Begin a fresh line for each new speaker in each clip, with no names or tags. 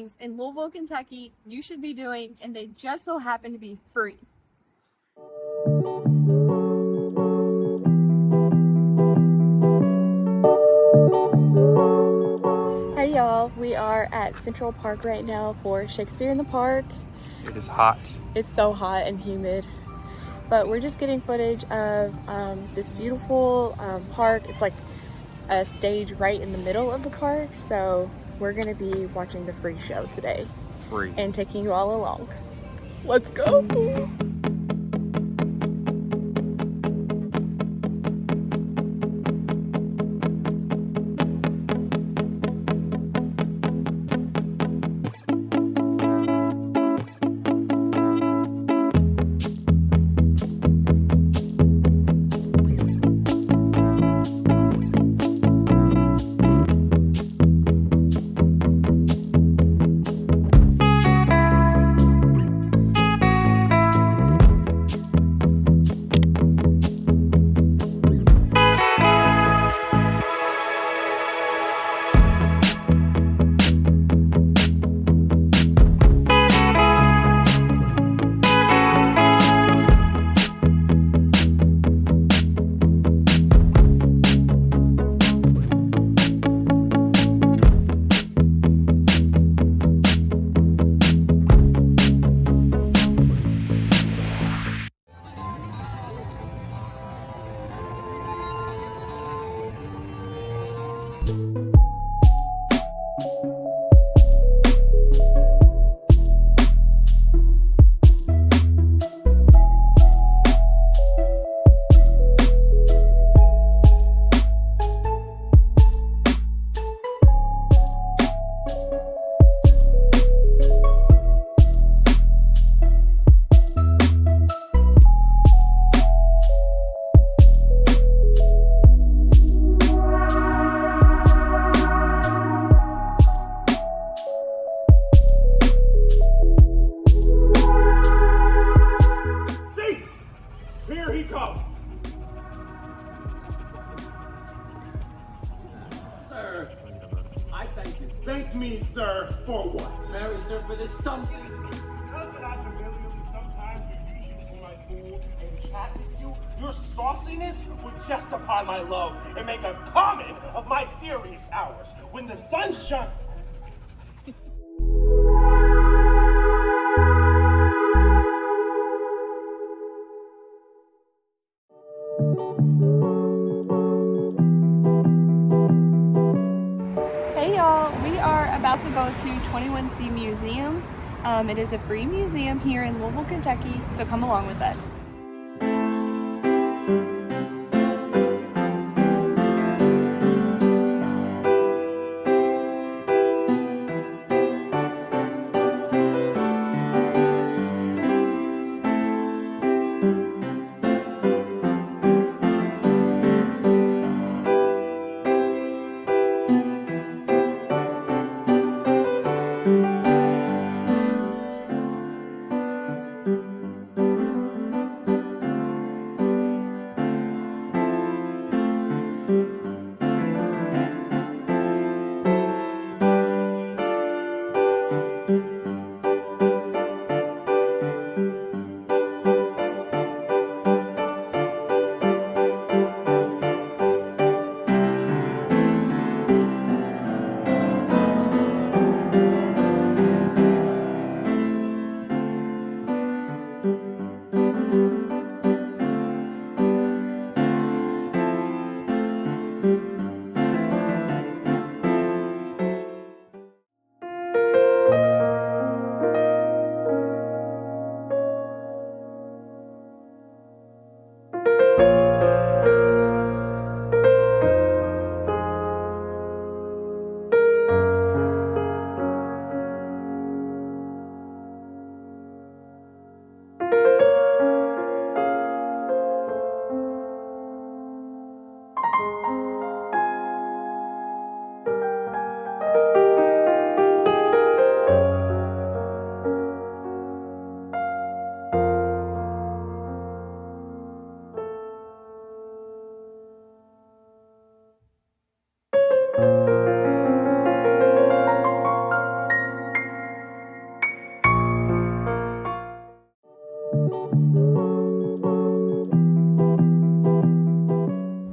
things in Louisville, Kentucky you should be doing, and they just so happen to be free. Hey y'all, we are at Central Park right now for Shakespeare in the Park.
It is hot.
It's so hot and humid, but we're just getting footage of this beautiful park. It's like a stage right in the middle of the park, so we're gonna be watching the free show today.
Free.
And taking you all along. Let's go!
Thank me, sir, for what?
Marry, sir, for this something.
Because that I familiarly sometimes use you for my food and chat with you, your sauciness would justify my love and make a common of my serious hours. When the sun shines.
Hey y'all, we are about to go to 21C Museum. It is a free museum here in Louisville, Kentucky, so come along with us.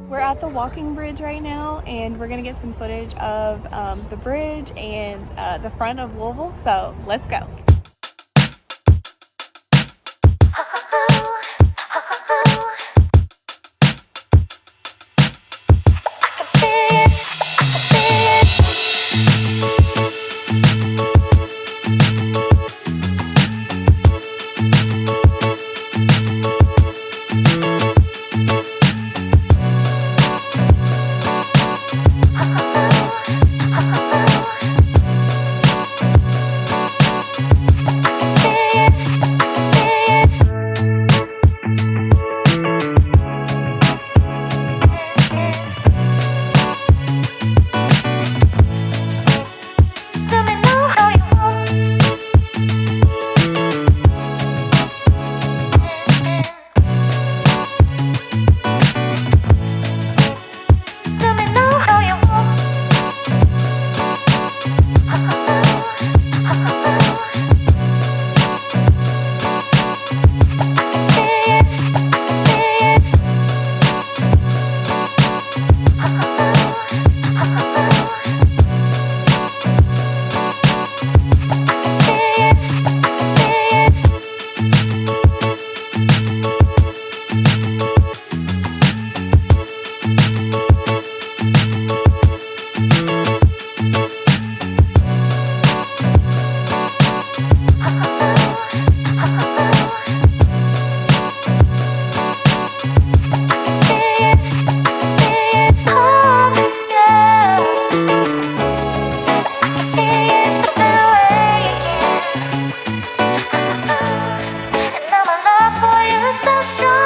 We're at the walking bridge right now, and we're gonna get some footage of the bridge and the front of Louisville, so let's go.
So strong.